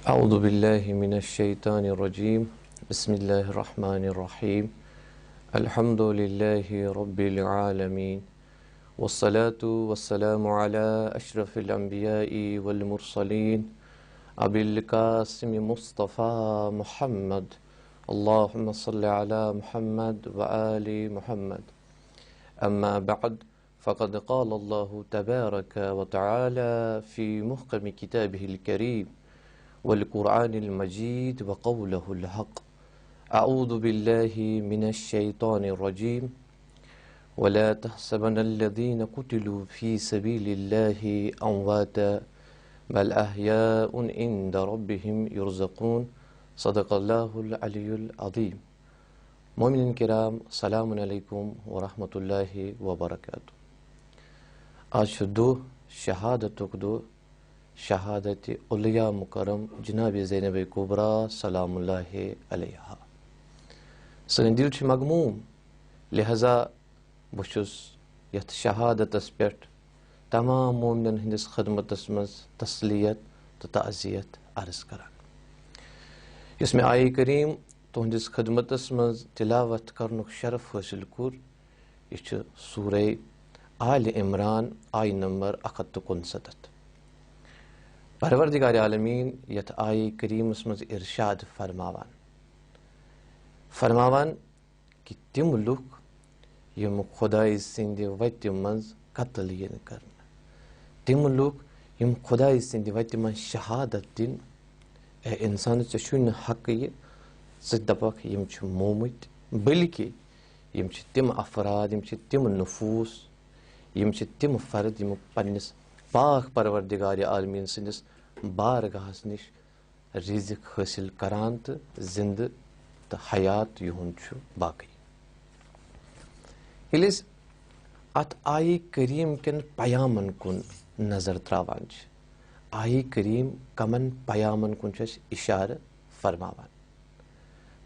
أعوذ بالله من الشيطان الرجيم بسم الله الرحمن الرحيم الحمد لله رب العالمين والصلاة والسلام على أشرف الأنبياء والمرسلين أبي القاسم مصطفى محمد اللهم صل على محمد وآل محمد أما بعد فقد قال الله تبارك وتعالى في محكم كتابه الكريم والقرآن المجيد وقوله الحق أعوذ بالله من الشيطان الرجيم ولا تحسبن الذين قتلوا في سبيل الله أمواتا بل أحياء عند ربهم يرزقون صدق الله العلي العظيم. Mümin kiram, selamun aleyküm ve rahmetullahi ve berekatuhu. Aşhadu şehadetukdu şehadeti Ulya Mukarram Cenab-ı Zeynep-i Kubra salamullahi aleyha. Sığın dilçi magmum lihaza buşuz yat şehadetes pert tamam mümin hindis hizmetesimiz tasliyet ta'ziyet arz karan. Ismi Ay-i Kerim tuhindis hizmetesimiz tilavet karnuk şeref hasil kur. İşte Sure-i Ali İmran ay number 159. Parvardigar-i Alemin yat Ay-i Kerim'imiz irşad farmavan ki timuluk yum Khudai sindi vaytimaz katliyen karna. Timuluk yum Khudai sindi vaytiman şehadetin insanı çeşun hakkı sıddapak yum çu mumit belki yum çu tim afrad yum çu tim nüfus yum çu tim fard yum pannis Pak Parvardigar-i Alemin sindis bargahas niş rizik hasil karant zinde te hayat yuhunçu baki. Hilis at Ay-i Kerim ken payaman kun nazar travanç. Ay-i Kerim kaman payaman kunças işare farmavan.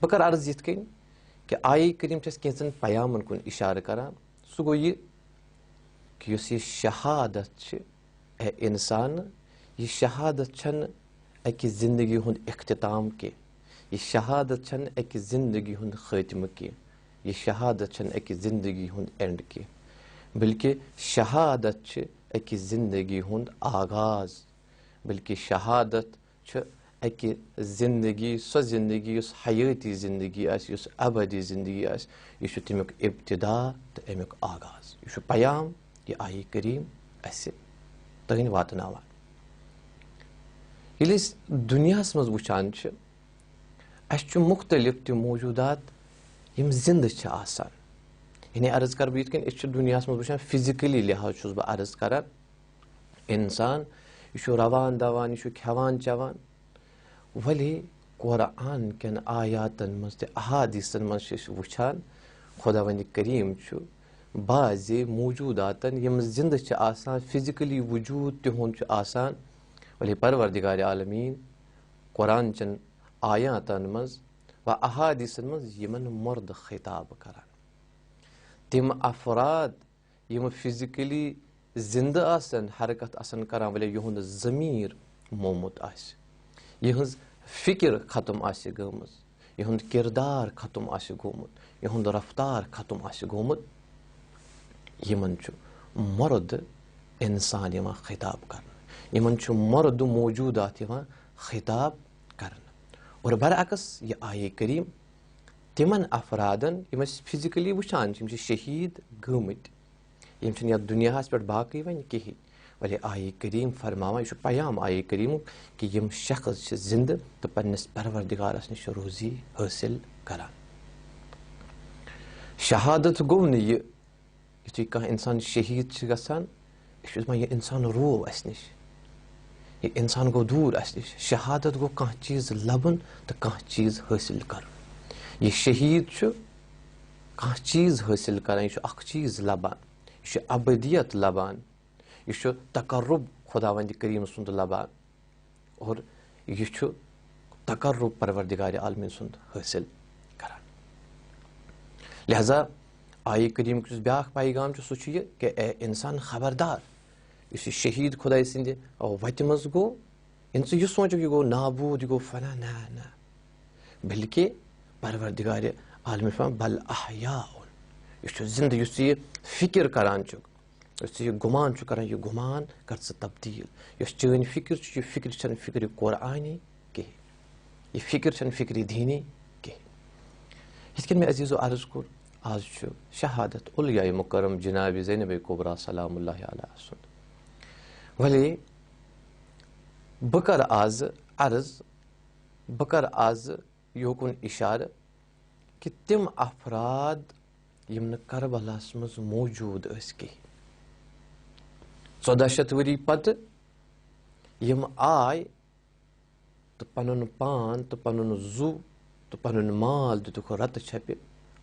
Bakar arz yetkin ki Ay-i Kerim çes kensin payaman kun işare kara sugoyi ki yusi şehadet insan ये शहादत छन एक जिंदगी हुंद इख्तिताम के ये शहादत छन एक जिंदगी हुंद ख़त्म के ये शहादत छन एक जिंदगी हुंद एंड के बल्कि शहादत छ एक जिंदगी हुंद आगाज बल्कि शहादत छ एक जिंदगी सो जिंदगी उस हयाती जिंदगी आस उस अबदी जिंदगी आस ये छ तमिक इब्तिदा तो अमिक आगाज ये छ पयाम ये Ay-i Kerim ऐसे तगन वातनावान Yeliz dünyasımız wuçan çı aşçı muhtelif tüm mevcudat yim zinde çı asan. Yani arz kar büyütken aşçı dünyasımız wuçan fizikali lihazsız ba arz karar insan şu ravan davan şu kevan cavan veli Kur'an ken ayatın mızdı ahadisın mızdı wuçan Khudavand-i Kerim çu bazı mevcudatın yim zinde çı asan fizikali vücut tühun çı asan वली परवरदिगार आलमीन कुरान चन आयातन मज व अहादीसन मज Yemen मर्द खिताब करान तिम अफराद यम फिजिकली जिंदा आसन हरकत आसन करान वले युहुंद ज़मीर मोमुत आस यहंज फिक्र खत्म आस गमज यहुंद किरदार खत्म आस गोमुत यहुंद रफ्तार खत्म आस गोमुत यमन छु मर्द इंसान यमा खिताब करन यमन छु मर्द मौजूदात यहां खिताब करना और बरअक्स ये Ay-i Kerim तिमन अफरादन यम फिजिकली वुचान यम शहीद गमत यम या दुनियास पे बाकी वन कहीं वले Ay-i Kerim फरमावा यह पयाम Ay-i Kerim कि यम शख्स जिंद तो पन्नस परवरदिगारस निश रोजी हासिल करान शहादत गुम न ये कह इंसान शहीद गसान यह इंसान रो अस निश ये इंसान गो दूर अस निश शहादत गो कह चीज लबन तो कह चीज हासिल कर ये शहीद कह चीज हासिल कर अख चीज लबान यह अबदियत लबान यह तकर्रुब खुदावंद करीम सुंद लबान और यह तकर्रुब परवरदिगार आलमीन सुंद हासिल करान लिहाजा Ay-i Kerim किस ब्याख पैगाम सह कि इंसान खबरदार इस शहीद खुदा सिंद वत मज गो इंसान यह सोचो कि गो नाबूद गो फना ना ना बल्कि परवरदिगार आलम बल अहयाउन यह जिंद यह फिक्र करान यह गुमान करान यह गुमान कर तब्दील यह चन फिक्र यह फिक्र छन फिक्र कुरानी कह यह फिक्र छन फिक्र दीनी कह ये मे अजीज़ो अर्ज कोर आज शहादत उलिया मुकरम जनाब ज़ैनब कुबरा सलामुल्लाह अलैहा सुन वली बह कर आज अर्ज बह कर आज योकुन इशार कि तिम अफराद यम न करबलास मज मौजूद कह 1400 वरी पत यम आय तो पनुन पान तो पनुन जू तो पनुन माल दितुक रत छपि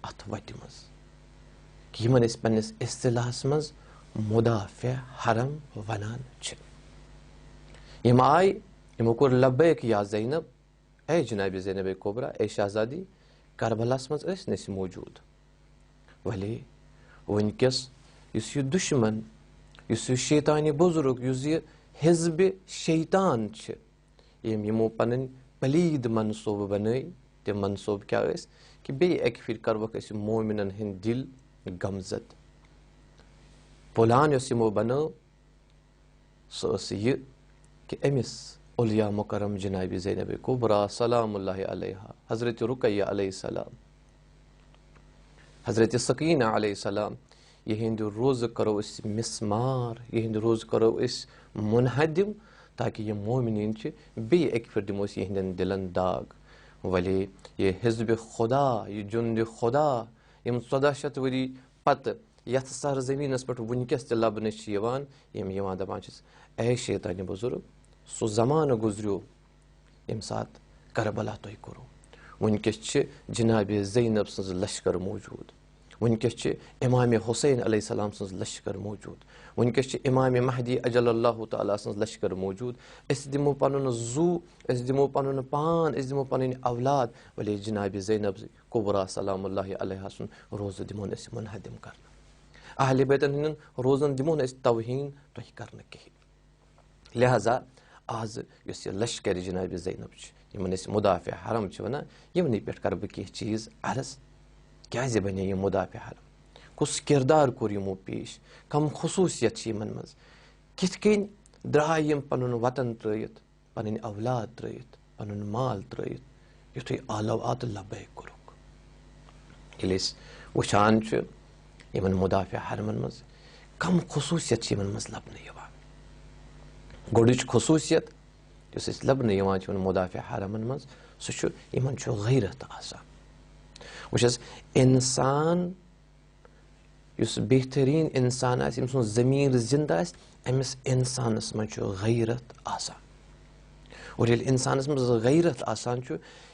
अथ वटि मज कि यमन पन्निस इस्तिलाहस मज मुदाफे हरम वनान छ यम आय यमो कोर लब्बैक या ज़ैनब ए जनाब ज़ैनब कुबरा ए शहजादी करबलास मज नस मौजूद वली वनकस युस यह दुश्मन युस यह शैतानी बुजुर्ग युस यह हिज़्ब शैतान छ यमो पन पलीद मनसूब बनई तम मनसूब क्या कि बे एक फिर करवक मोमिनन हिंद दिल गमजद पुलान यमो बनो सह यह कि अमिस उलिया मुकरम जनाब ज़ैनब कुबरा सलामुल्लाह अलैहा हज़रत रुकैया अलैहिस्सलाम हज़रत सकीना अलैहिस्सलाम यहिंद रोज़ करो इस मिसमार यहिंद रोज़ करो इस मुनहदिम ताकि ये मोमिनीन बे एक फिर दिमोस यहिंदन दिलन दाग वली ये हिज़्ब खुदा ये जुंद खुदा यम 1400 वरी पत यथ सरजमीनस पे वनकस त लबन यम दपान ए शैतान बुजुर्ग सो जमान गुजरियो यम सात करबला तुह करो वनकस जनाब ज़ैनब सज लश्कर मौजूद वनकस इमाम हुसैन अलैहिस्सलाम सज लश्कर मौजूद वनकस इमाम महदी अजल्लाहु तआला सज लश्कर मौजूद अस दिमो पनुन जू अस दिमो पनुन पान अस दिमो पनुन औलाद वली जनाब ज़ैनब कुबरा सलामुल्लाह अलैहा सुन रोज़ दिमोन अस मुनहदिम कर अहले बैतन हिन रोज़न दिमोन अस तौहीन तुह कर कह लिहाजा आज युस लश्कर जनाब ज़ैनब यमन अस मुदाफे हरम वन यमन पे कर बह कह चीज़ अर्ज क्या बने यह मुदाफे हरम कुस किरदार कोर यमो पेश कम खसूसियत यमन मज किथ कन द्राय यम पनुन वतन त्रयित पन औलाद त्रयित पनुन माल त्रयित युथु आलो आत लब्बैक कोरुक येले वुचान यमन मुदाफे हरमन मज कम खसूसियत यमन मज लबन यवान गोडिच खसूसियत युस लबन यवान यमन मुदाफे हरमन मज सु यमन गैरत आसान वुचस इंसान युस बेहतरीन इंसान आस यम ज़मीर जिंदा आस अमिस इंसानस मज गैरत आसान और ये इंसानस मज गैरत आसान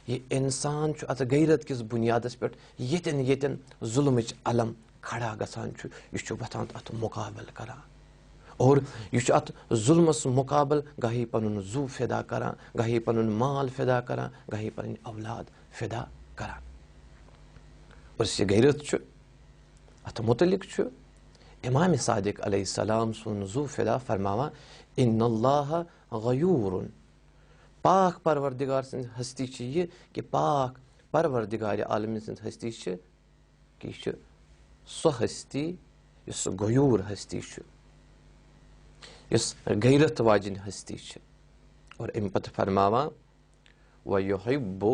यह इंसान अत गैरत किस बुनियादस पे यतन यतन जुल्मच अलम खड़ा गसान यह वथान अत मुकाबल करान और यह अत जुल्मस मुकाबल गाही पनुन जू फिदा करान गाही पनुन माल फिदा करान गाही पन औलाद फिदा करान और यह गैरत अत मुतलिक इमाम सादिक अलैहिस्सलाम सुन जू फिदा फरमावा इन्नल्लाह गयूरुन पाक परवरदिगार सिंध हस्ती यह कि पाक परवरदिगार आलम सिंध हस्ती कि सो हस्ती इस गयूर हस्ती इस गैरत वाजिन हस्ती और अम पत फरमावा व युहिब्बु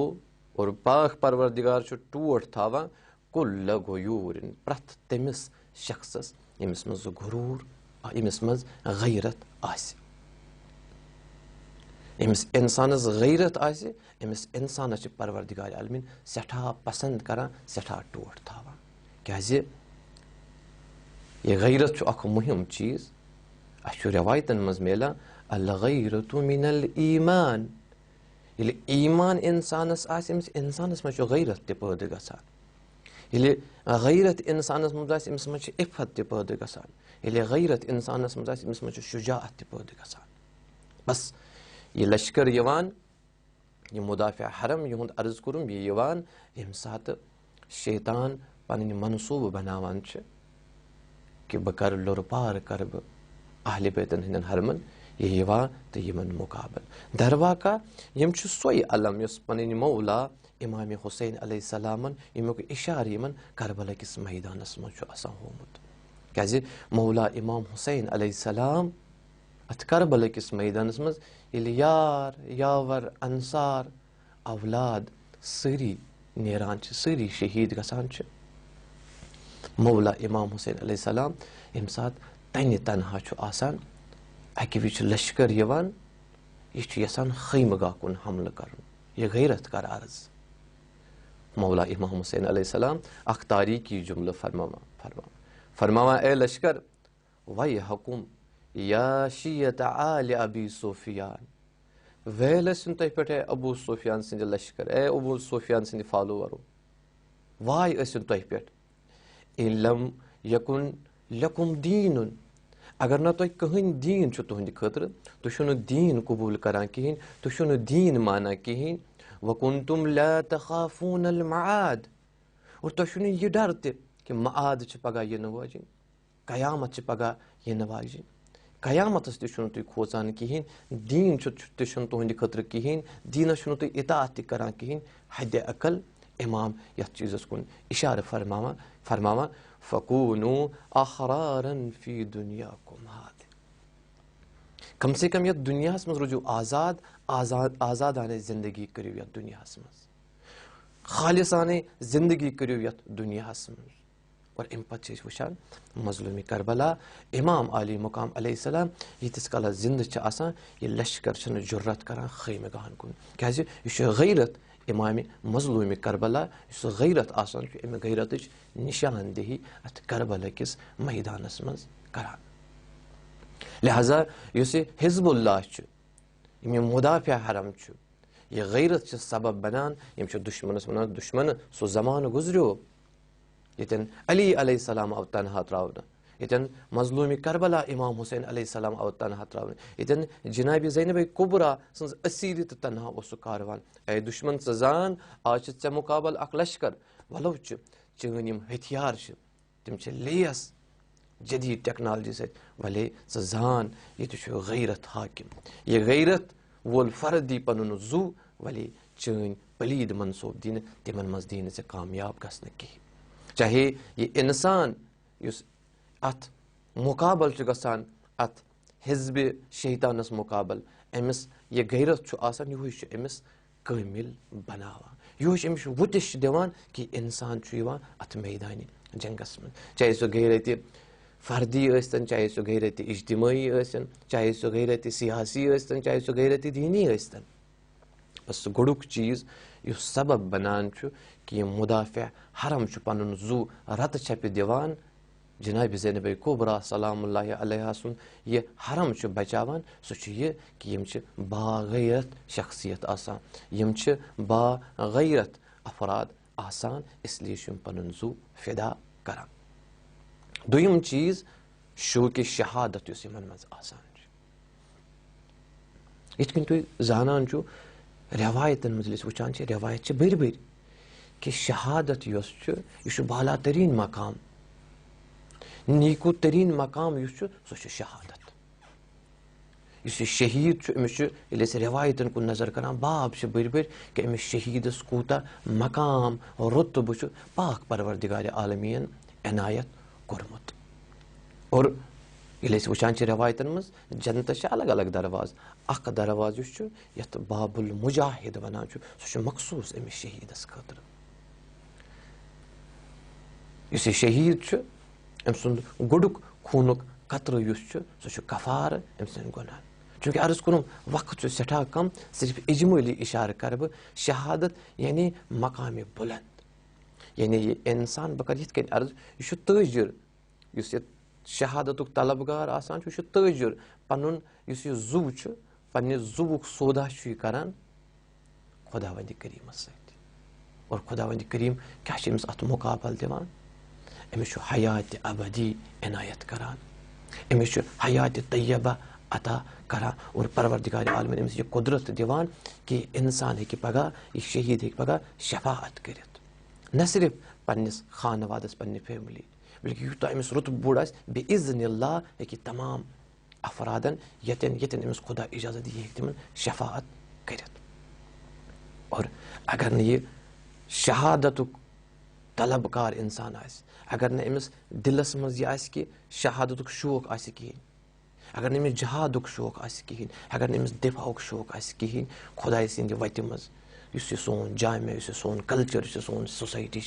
और पाक परवरदिगार टोट थावा कुल्ल गयूरिन प्रथ तमिस शख्सस यमिस मज गुरूर यमिस मज गैरत आसि यमिस इंसानस गैरत आसि यमिस इंसानस परवरदिगार आलमीन सठा पसंद करान सठा टोट थावा क्या यह गैरत अख मुहिम चीज अश रवायतन मज मिला अल गैरतु मिनल ईमान ये ईमान इंसानस आसि इंसानस मज गैरत ते पैदा गसान ये गैरत इंसानस मज आसि अमिस मज इफ़त ते पैदा गसान ये गैरत इंसानस मज आसि अमिस मज शुजाअत ते पैदा गसान बस ये लश्कर यवान ये मुदाफे हरम युंद अर्ज करुम ये यवान यम सात शैतान पन मनसूब बनावान कि बह कर लुर पार कर बह अहले बैतन हिंदन हरमन यह यिवान तो यमन मुकाबल दरवाका यम छु सोई अलम यस पननि मौला इमाम हुसैन अलैहिस्सलामन यमुक इशार यमन करबला किस मैदानस मज छु आसान होमुत क्याजे मौला इमाम हुसैन अलैहिस्सलाम अत करबला किस मैदानस मज यिल यार यावर अंसार औलाद सरी नेरान छ सरी शहीद गसान छ मौला इमाम हुसैन अलैहिस्सलाम यम साथ तनि तनहा छु आसान अकि विच लश्कर यवान यह छु यसान खैमगाह कुन हमला करन यह गैरत कर अर्ज मौला इमाम हुसैन अलैहिस्सलाम अख तारीकी जुमला फरमावा ए लश्कर वय हुकुम या शियत आल अबी सुफियान वेलसन तह पे अबू सुफियान सिंद लश्कर ए अबू सुफियान सिंद फॉलोवरो वाय असन तह पे इलम यकुन लकुम दीनुन अगर ना तुह कहीं दीन तुहद खतर तुम दीन कबूल करान कहें तुम दीन माना कहें वकुन्तुम ला तखाफून अल मआद और तुह यह डर कि मआद पगह इन वाजिन कयामत पगह इन वाजिन कयामतस तुम खोचान कहें दीन तुहद खतर कहें दीनस तुम इतात करान कहें हद अकल इमाम यथ चीज़स कुन इशार फरमावा फ़कूनु अहरारन फी दुनियाकुम हादि कम से कम यह दुनिया मज रुजू आज़ादाने जिंदगी करियो यथ दुनिया मज खालिसाने जिंदगी करियो यथ दुनिया मज और अम पे वुचान मजलूमी करबला इमाम आली मुकाम अलैहिस्सलाम यीतिस काल जिंद आसान यह लश्कर जुर्रत करान खैमगाहन कुन क्या यह गैरत इमाम मजलूम करबला गैरत आसान अम गैरत निशानदेही अत करबला किस मैदानस मज करान लिहाजा हिजबुल्लाह यम मुदाफिया हरम यह गैरत सबब बनान यम दुश्मनस वन दुश्मन सो जमान गुजरियो यतन अली अलैहिस्सलाम आव तनहा त्रावन यतन मजलूम करबला इमाम हुसैन अलैहिस्सलाम आव तनहा त्रावन यतन जनाब ज़ैनब कुबरा सन्ज असीरी तो तनहा ओसु कारवान ए दुश्मन जान आज चे मुकाबल अख लश्कर वलो चन यम हथियार तम लेस जदीद टेक्नोलॉजी से भले जान ये गैरत हाकिम ये गैरत वोल फर्दी पनुन जू वले चन पलीद मनसूब दिन तिमन मज दिन से कामयाब गसन कहीं चाहे ये इंसान अत मुकाबल गसान अत हिजब शैतानस मुकाबल अमिस ये गैरत आसान यह अमिस कामिल बनावा यह अमिस वुतिश दिवान कि इंसान अत मैदान जंगस में चाहे सो गैरत फर्दी यस्तन चाहे सो गैरत इज्तिमाई यस्तन चाहे सो गैरत सियासी यस्तन चाहे सो गैरत दीनी यस्तन बस गुड़ुक चीज़ यह सबब बनान कि यह मुदाफ़िया हरम पनुन जू रत छप दिवान जनाब ज़ैनब कुबरा सलामुल्लाहि अलैहा सुन यह हरम बचावान सो यह कि यम बागैरत शख्सियत आसान यम बागैरत अफराद आसान इसलिए पनुन जू फिदा करान दुयम चीज़ शोक शहादत यमन मज आसान यिथकन तुम जानान रवायतन मज वुचान रवायत बड़ बड़ कि शहादत यह बाला तरीन मकाम नीकू तरीन मकाम सो शहादत शहीद अमिस रवायतन कुन नजर करान बाब बड़ बड़ कि अमिस शहीदस कूता मकाम रुतब पाक परवरदिगार आलमीन इनायत कोरमुत और ये वुचान रवायतन मज जन्नत अलग अलग दरवाज अख दरवाज यथ बाबुल मुजाहिद वनान सह मखसूस अमिस शहीदस खतर इस शहीद अम सुंद गुड़ुक खूनुक कतर सह कफार अम सन गुनाह चूँकि अर्ज कुन वक्त सठा कम सिर्फ इजमली इशार कर शहादत यानी मकाम बुलंद यानी ये इंसान बह कर ये अर्ज यह ताजिर शहादत तलबगार आसान ताजिर पनुन जू पन्ने जूक सौदा करान खुदावंद करीम सत और खुदावंद करीम क्या अत मुकाबल दिवान अमिस हयात अबदी इनायत करान अमिस हयात तय्यबा अता करान और परवरदिगार आलमीन अमिस यह कुदरत दिवान कि इंसान हे पगह यह शहीद हे पगह शफाअत करित न सिर्फ पन्निस खानवादस पन्ने फैमिली बल्कि यूत अमिस रुत बोड़ बेइज़्निल्लाह हे तमाम अफरादन यतन यतन अमिस खुदा इजाजत ये तिमन शफाअत करित। और अगर न ये शहादतुक तलबकार इंसान आस, अगर न अमिस दिलस मज यह आस कि शहादतुक शौक आस कहीं, अगर न अमिस जहादुक शौक आस कहीं, अगर न अमिस दिफाउक शौक आस कहीं खुदाय सिंद वत मज युस ये सोन जामे, युस ये सोन कल्चर, युस ये सोन सोसाइटी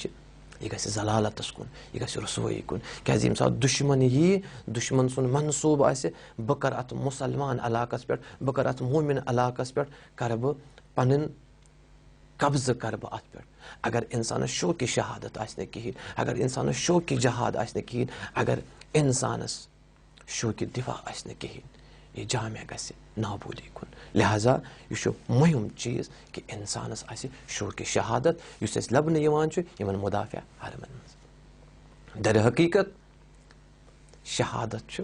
यह गि जलालतस कुन, यह गि रसोई कुन। क्या ये सात दुश्मन यी, दुश्मन सुन मनसूब आसे बह कर अत मुसलमान इलाकस पे, बह कर अत मोमिन इलाकस पे कर बह पन कब्ज कर बह अत पे। अगर इंसानस शौकी शहादत आस कहीं, अगर इंसानस शौकी जहाद आस कहीं, अगर इंसानस शौकी दिफा आस कहीं, ये जामे गि नाबूदी कुन। लिहाजा यह मुहिम चीज कि इंसानस आसि शौकी शहादत युस अस लबन यमन मुदाफिया हरमन मज। दर हकीकत शहादत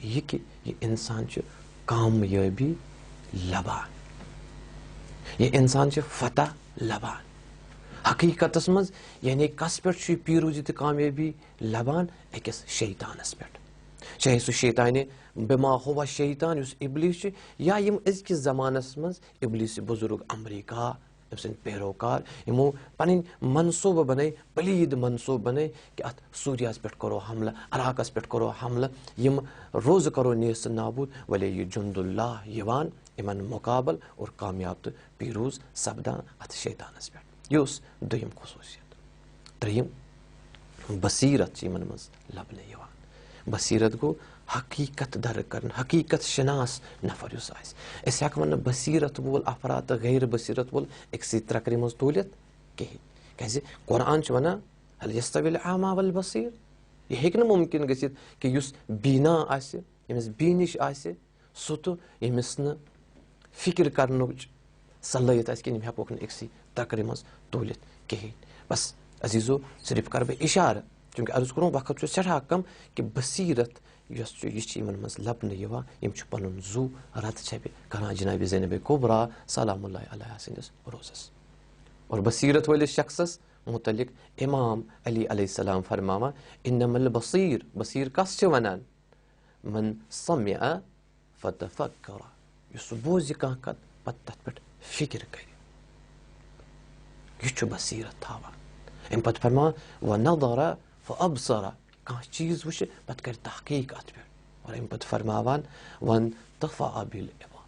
यह कि यह इंसान कामयाबी लबान, यह इंसान फतह लबान हकीकतस मज, यानी कस पे पीरूजी तो कामयाबी लबान अकिस शैतानस पे, चाहे सह शैतान बिमा हुआ शैतान युस इबलीस या यम अजकिस जमानस मज इबलीस बुजुर्ग अमरीका अम पैरोकार यमो पन मनसूब बन पलीद मनसूब बन कि अत सूर्यास पे करो हमला, अराकस पे करो हमला, यम रोज करो नेस नाबूद, वले ये जुंदुल्लाह यवान इमन मुकाबल और कामयाब तो पीरूज सपदान अत शैतानस पे। यह दुयम खसूसियत। त्रियम बसीरत यमन मज लबन यवान। बसीरत गो हकीकत दर्क कर, हकीकत शनास नफर युस आस वन बसीरत वोल अफराद तो गैर बसीरत वोल एक त्रकरे मज तूलित कहीं। क्या कुरान वन हल यस्तविल आमा वल बसीर, यह हेक मुमकिन गसित कि युस बीना आसे, यमिस बीनिश आसे सह तो यमिस न फिक्र करन सलाहियत आस कि यम हेकोक न एक त्रकरे मज तूलित कहीं। बस अजीजो सिर्फ कर बह इशार, चूंकि अर्ज करो वक्त सठा कम कि बसीरत यह मज लबन यम पन जू रत छबे करान जनाब ज़ैनब कुबरा सलामुल्लाह अलैहा सिंदिस रोज़स। और बसीरत वाले शख्सस मुतलिक इमाम अली अलैहिस्सलाम फरमावा इन्नमल बसीर, बसीर कस वनान मन समिअ फतफक्कर, युस बोज कह कत पत तथ पे फिक्र कर, यह बसीरत थावान। अम पे फरमा व नज़र फअबसर, कह चीज वुच पत कर तहकीक अत पे। और अम पे फरमावान वन तफा बिल इबा,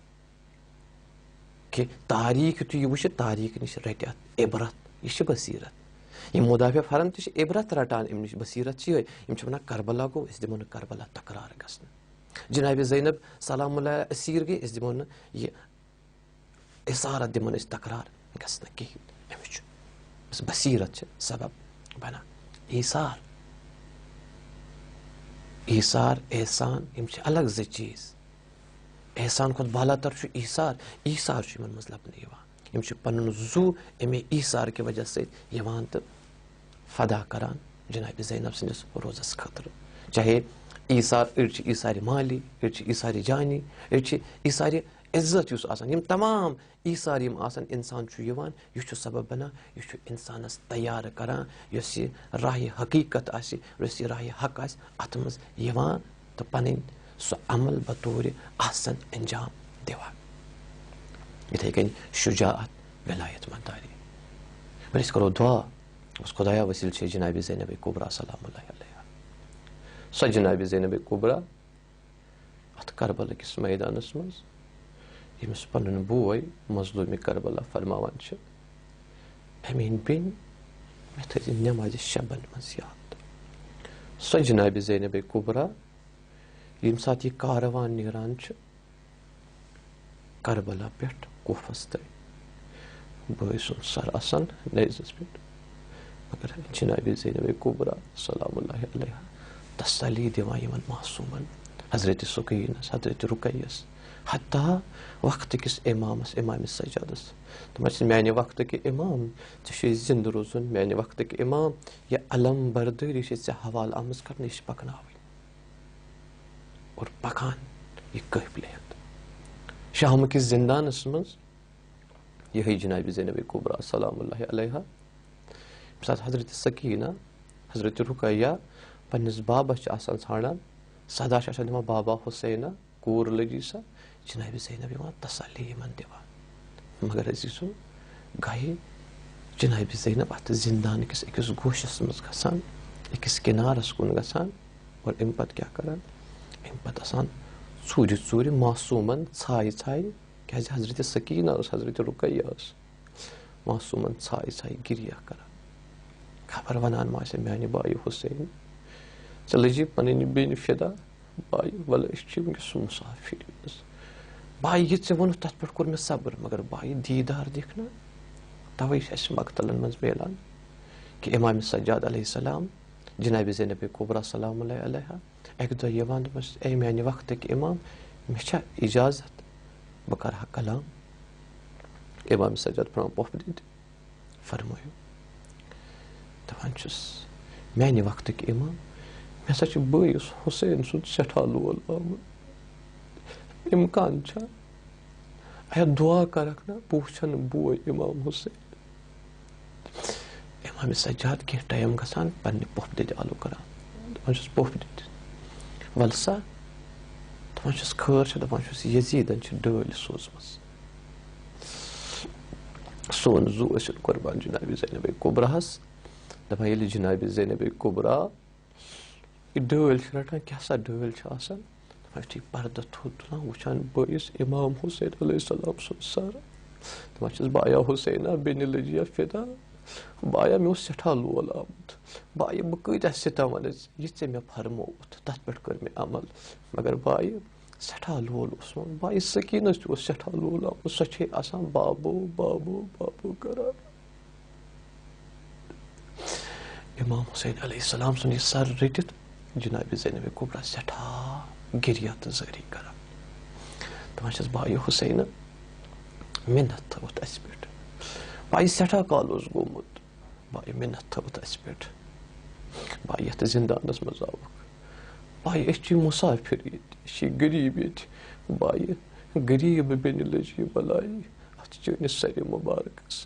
कि तारीख तो यह वुच तारीख निश रट अत इबरत, यह बसीरत। यम मुदाफिया फरन तो इबरत रटान अम निश बसीरत ये वन करबला गो अस दिमो करबला तकरार गसन, जनाब ज़ैनब सलामुल्लाह असीर गई अस दिमो यह इसारत दिमो तकरार गसन कहीं। अमिच बस बसीरत सबब बना ईसार, ईसार एहसान यम अलग ज चीज। एहसान खुद बाला तर ईसार, ईसार मज लबन यम पन जू अमे ईसार की वजह से तो फदा करान जनाब ज़ैनब सिंदिस रोज़स खतर। चाहे ईसार अड़ ईसार माली, अड़ ईसार जानी, अड़ ईसार इज्जत युस आसान, यम तमाम ईसार यम आसान इंसान यह सबब बना, यह इंसानस तैयार करान युस यह राह हकीकत आसि, युस यह राह हक आसि अत मज यवान तो पन सह अमल बतौर अहसन अंजाम दिवान। इथे कन शुजाअत विलायत मदारी। फिर इस करो दुआ उस खुदाया वसील से जनाब ज़ैनब कुबरा सलामुल्लाह अलैहा। सह जनाब ज़ैनब कुबरा अत करबला किस मैदानस मज यमिस पन बोय मजलूम करबला फरमावान अमीन बिन मे थी नमाज शबन मज याद। सह जनाब ज़ैनब कुबरा यम सात यह कारवान नीरान करबला पे कोफस तय, बोय सुन सर आसान नेजस पे, मगर जनाब ज़ैनब कुबरा सलामुल्लाह अलैहा तसल्ली दिवान यमन मासूमन हजरत सुकैनस, हजरत रुकैयस, हत्ता वक्त किस इमामस, इमाम सजादस तमस मैंने वक्त के इमाम चे जिंद रोजन, मैंने वक्त के इमाम यह अलम बरदरी से हवाल आमज कर पकना और पकान यह कहबलियत शाम किस जिंदानस मज यही जनाब ज़ैनब कुबरा सलामुल्लाह अलैहा साथ हजरत सकीना, हजरत रुकैया पन्निस बाबस छाड़ान सदा दिवान बाबा हुसैना कूर लगी सा जनाब ज़ैनब यिवान तसल्ली यमन दिवान मगर अजीज़ो गई जनाब ज़ैनब अत जिंदान किस अकिस गोशस मज गसान अकिस किनारस कुन गसान और अम पत क्या करान अम पत आसान चूर चूर मासूमन छाय छाय क्या हजरत सकीना हजरत रुकैया मासूमन छाय छाय गिरिया करान खबर वनान मासे म्यानि बाई हुसैन चे लजी पन बेन फिदा बाई वल वस मुसाफिर बाई ये ऐ वो तथ पे कोर मे सब्र मगर बाई दीदार दिख ना तवे मकतलन मज मिलान कि इमाम सज्जाद अलैहिस्सलाम जनाब ज़ैनब कुबरा सलाम अलैहा एक दो यवान दोपस ए म्यानि वक्त कि इमाम मे छा इजाजत बह करहा कलाम इमाम सज्जाद फरमान पोफ दीद फरमायो दपान छुस म्यानि वक्त कि इमाम मे हसा छ बयस हुसैन सुन सठा लोल आमुत इम्कान छा आया दुआ करक ना पूछन बोय इमाम हुसैन इमाम सज्जाद के टाइम गसान पन्ने पोफ दीद आलू करान दपान छुस पोफ दीद वलसा दपान छुस खैर छ दपान छुस यजीदन छ डल सोजमस सोन जू असिल कुर्बान जनाब ज़ैनब कुबराहस दपान ये जनाब ज़ैनब कुबरा डल रटान क्या सा डल आसान दपान पर्दा थोद तुलान वुचान बयस इमाम हुसैन अलैहिस्सलाम सुन सर दपान छुस बाया हुसैना बेन लजिया फिदा बाया मे सठा लोल आमुत बाय बह कत सितम वन ये मे फरमोत तथ पे कर मे अमल मगर बाय सठा लोल बाय सकीनस सठा लोल आमुत सो आसान बाबो बाबो बाबो करान इमाम हुसैन अलैहिस्सलाम सुन ये सर रटित जनाब ज़ैनब कुबरा सठा गिरिया तो जारी करान दपान छस बाय हुसैन मिन्नत थवत अस पे बाई सठा काल गोमुत बाई मिन्नत थवत अस पे बाई ये जिंदानस मज आवक बाई अस मुसाफिर ये गरीब ये बाई गरीब बेन लजी बलाई अत चनिस सर मुबारकस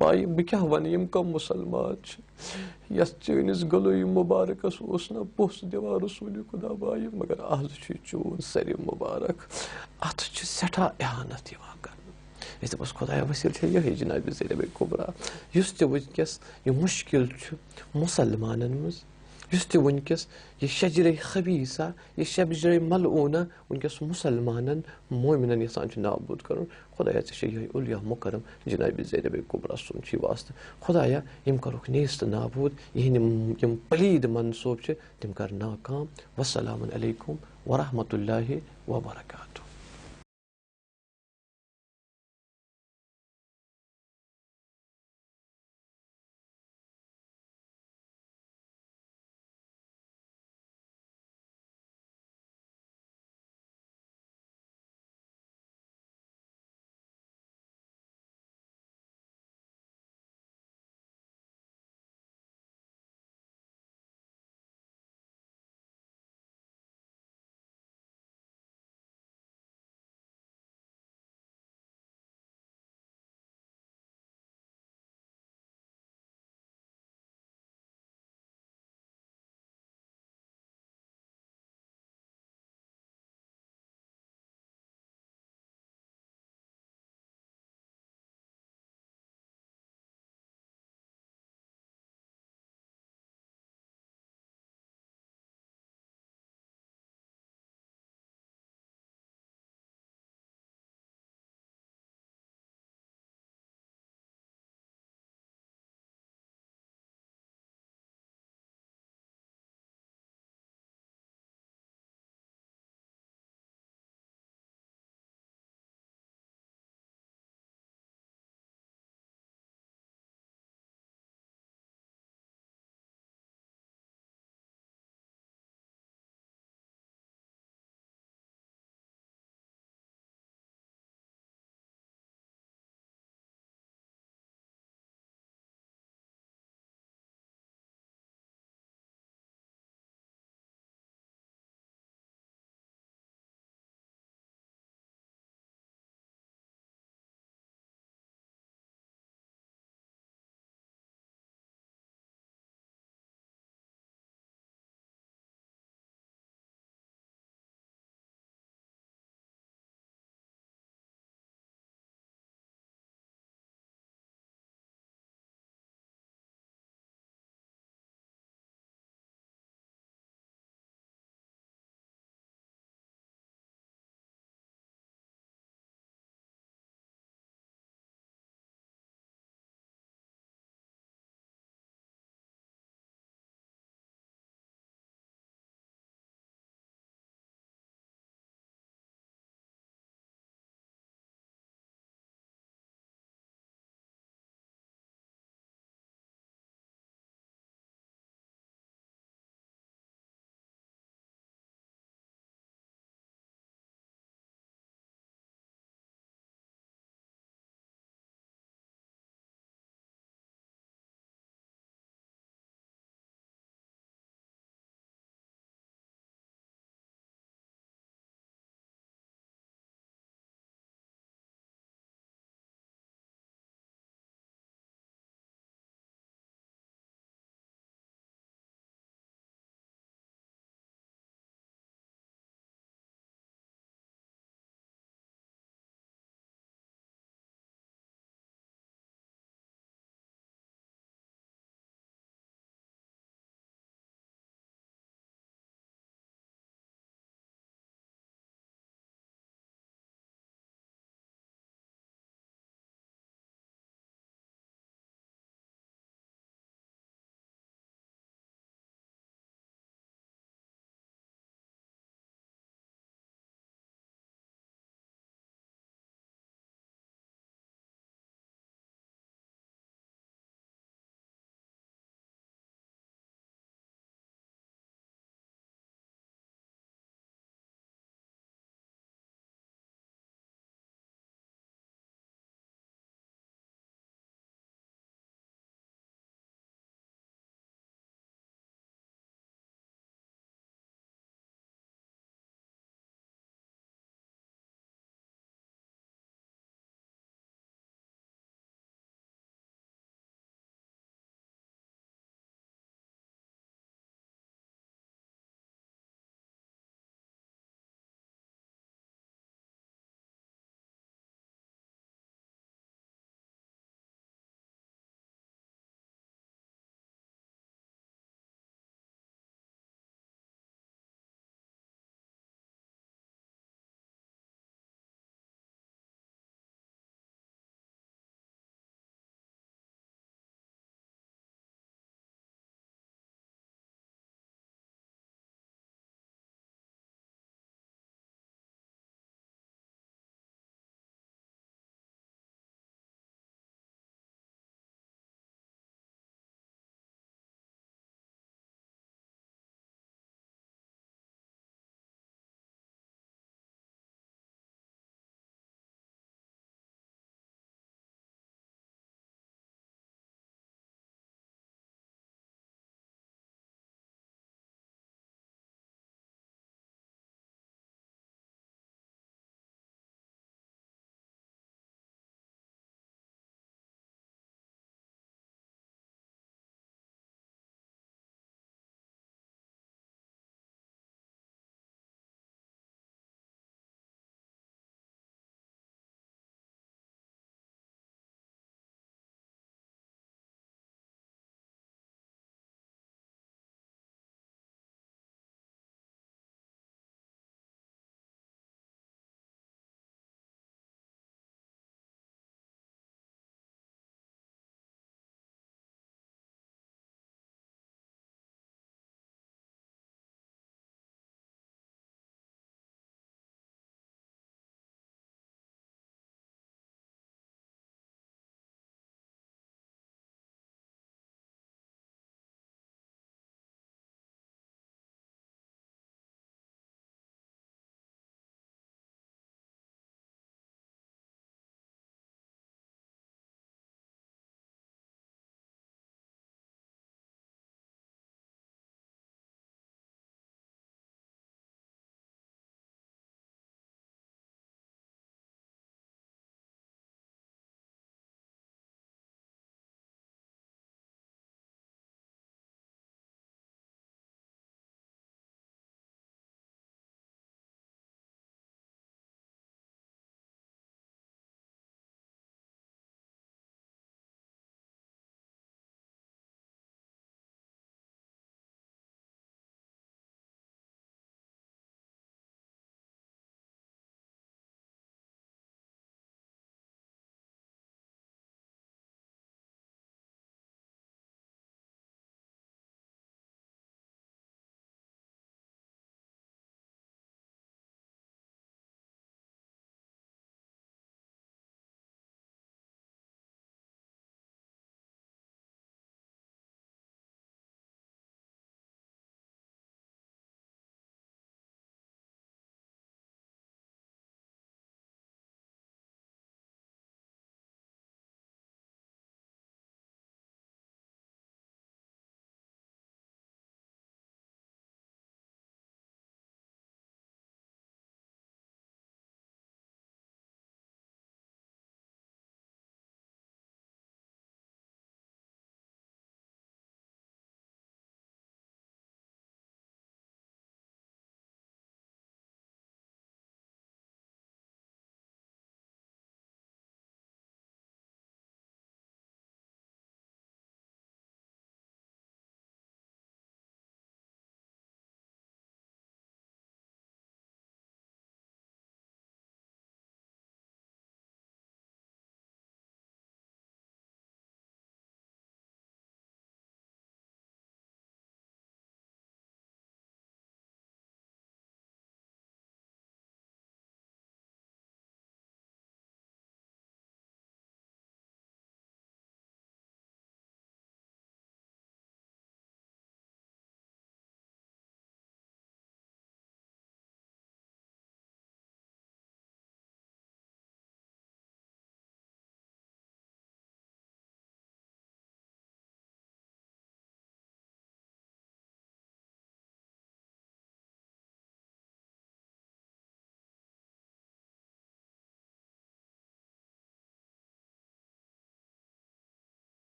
बाई बह क्या वन यम कम मुसलमान यस चनिस गलोई मुबारकस ना पोस दिवान रसूल खुदा बाई मगर आज चोन सर मुबारक अत सठा एहानत कर दस खुदा वसील ये जनाब ज़ैनब कुबरा वनकस यह मुश्किल मुसलमान मज वनकस यह शजर खबीसा यह शजर मलऊना वनकस मुसलमान मोमिनन यसान नाबूद कर खुदाया ये उलिया मुकरम जनाब ज़ैनब कुबरा सुन वास्त खुदाया यम करुक नेस्त नाबूद यम पलीद मनसूब तम कर नाकाम वस्सलामु अलैकुम वरहमतुल्लाहि वबरकातुहू।